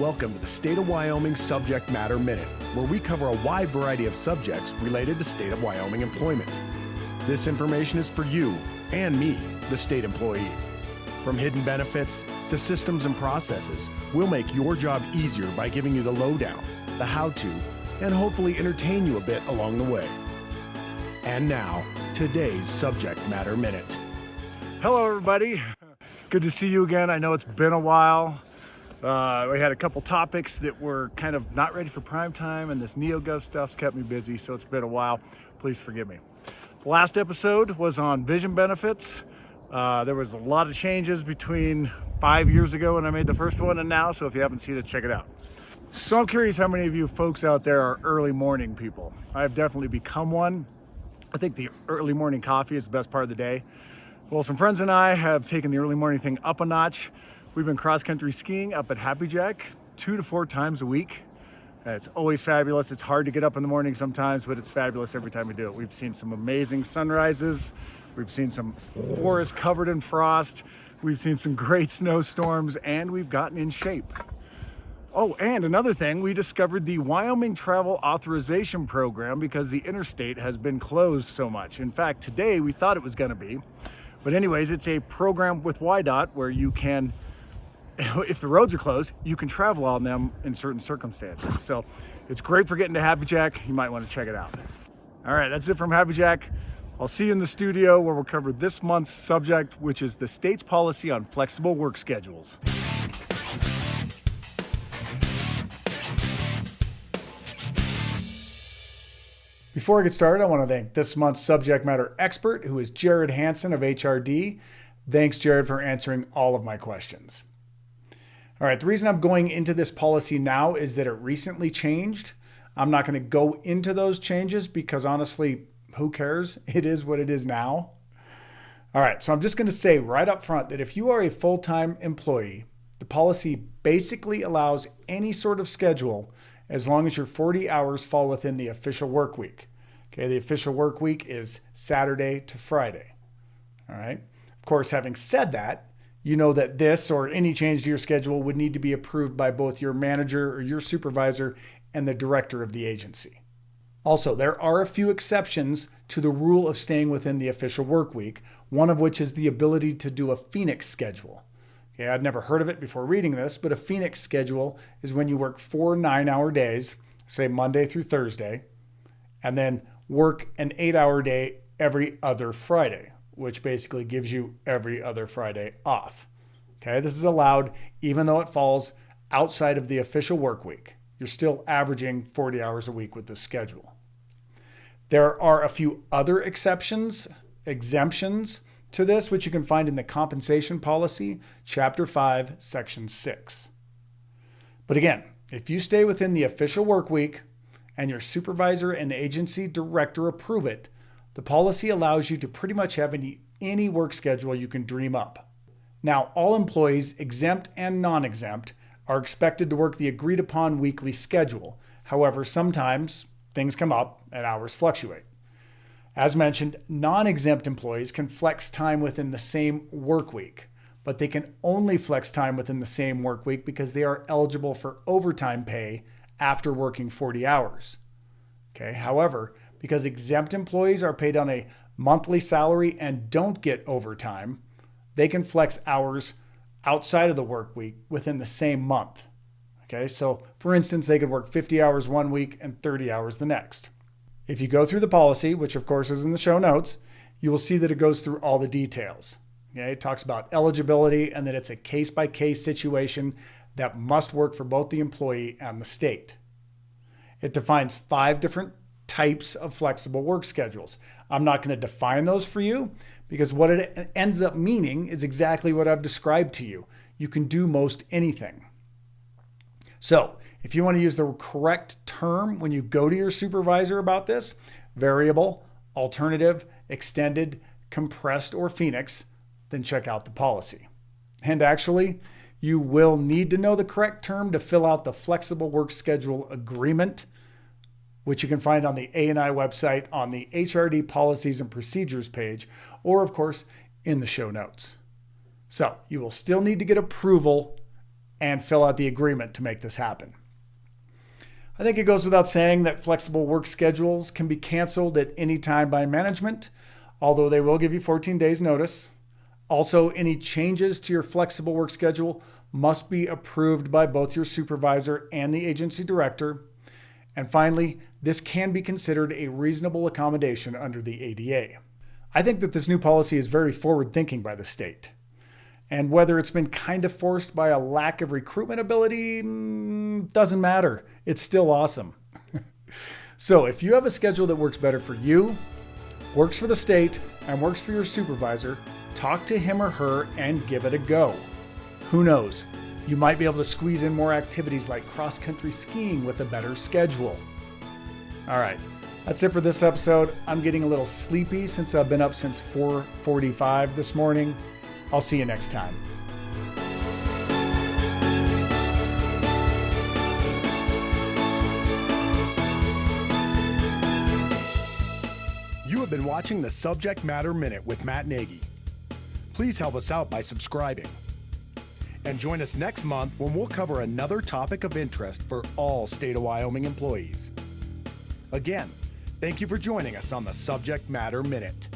Welcome to the State of Wyoming Subject Matter Minute, where we cover a wide variety of subjects related to State of Wyoming employment. This information is for you and me, the state employee. From hidden benefits to systems and processes, we'll make your job easier by giving you the lowdown, the how-to, and hopefully entertain you a bit along the way. And now, today's Subject Matter Minute. Hello, everybody. Good to see you again. I know it's been a while. We had a couple topics that were kind of not ready for prime time, and this NeoGov stuff's kept me busy, so it's been a while. Please forgive me. The last episode was on vision benefits. There was a lot of changes between 5 years ago when I made the first one and now, so if you haven't seen it, check it out. So I'm curious how many of you folks out there are early morning people. I have definitely become one. I think the early morning coffee is the best part of the day. Well, some friends and I have taken the early morning thing up a notch. We've been cross-country skiing up at Happy Jack 2 to 4 times a week. It's always fabulous. It's hard to get up in the morning sometimes, but it's fabulous every time we do it. We've seen some amazing sunrises. We've seen some forests covered in frost. We've seen some great snowstorms, and we've gotten in shape. Oh, and another thing, we discovered the Wyoming Travel Authorization Program because the interstate has been closed so much. In fact, today we thought it was going to be. But anyways, it's a program with WDOT where you can, if the roads are closed, you can travel on them in certain circumstances. So it's great for getting to Happy Jack. You might want to check it out. All right, that's it from Happy Jack. I'll see you in the studio where we'll cover this month's subject, which is the state's policy on flexible work schedules. Before I get started, I want to thank this month's subject matter expert, who is Jared Hansen of HRD. Thanks, Jared, for answering all of my questions. All right, the reason I'm going into this policy now is that it recently changed. I'm not going to go into those changes because honestly, who cares? It is what it is now. All right, so I'm just going to say right up front that if you are a full-time employee, the policy basically allows any sort of schedule as long as your 40 hours fall within the official work week. Okay, the official work week is Saturday to Friday. All right. Of course, having said that, you know that this or any change to your schedule would need to be approved by both your manager or your supervisor and the director of the agency. Also, there are a few exceptions to the rule of staying within the official work week, one of which is the ability to do a Phoenix schedule. Okay, I'd never heard of it before reading this, but a Phoenix schedule is when you work 4 9-hour days, say Monday through Thursday, and then work an 8-hour day every other Friday, which basically gives you every other Friday off. Okay, this is allowed even though it falls outside of the official work week. You're still averaging 40 hours a week with this schedule. There are a few other exemptions to this, which you can find in the Compensation Policy, Chapter 5, Section 6. But again, if you stay within the official work week and your supervisor and agency director approve it, the policy allows you to pretty much have any work schedule you can dream up. Now, all employees, exempt and non-exempt, are expected to work the agreed upon weekly schedule. However, sometimes things come up and hours fluctuate. As mentioned, non-exempt employees can flex time within the same work week, but they can only flex time within the same work week because they are eligible for overtime pay after working 40 hours. Okay. However, because exempt employees are paid on a monthly salary and don't get overtime, they can flex hours outside of the work week within the same month. Okay. So for instance, they could work 50 hours one week and 30 hours the next. If you go through the policy, which of course is in the show notes, you will see that it goes through all the details. Okay, it talks about eligibility and that it's a case-by-case situation that must work for both the employee and the state. It defines 5 different types of flexible work schedules. I'm not going to define those for you because what it ends up meaning is exactly what I've described to you. You can do most anything. So, if you want to use the correct term when you go to your supervisor about this, variable, alternative, extended, compressed, or Phoenix, then check out the policy. And actually, you will need to know the correct term to fill out the flexible work schedule agreement, which you can find on the A&I website on the HRD Policies and Procedures page, or of course, in the show notes. So you will still need to get approval and fill out the agreement to make this happen. I think it goes without saying that flexible work schedules can be canceled at any time by management, although they will give you 14 days notice. Also, any changes to your flexible work schedule must be approved by both your supervisor and the agency director. And finally, this can be considered a reasonable accommodation under the ADA. I think that this new policy is very forward-thinking by the state. And whether it's been kind of forced by a lack of recruitment ability, doesn't matter. It's still awesome. So if you have a schedule that works better for you, works for the state, and works for your supervisor, talk to him or her and give it a go. Who knows? You might be able to squeeze in more activities like cross-country skiing with a better schedule. All right, that's it for this episode. I'm getting a little sleepy since I've been up since 4:45 this morning. I'll see you next time. You have been watching the Subject Matter Minute with Matt Nagy. Please help us out by subscribing. And join us next month when we'll cover another topic of interest for all State of Wyoming employees. Again, thank you for joining us on the Subject Matter Minute.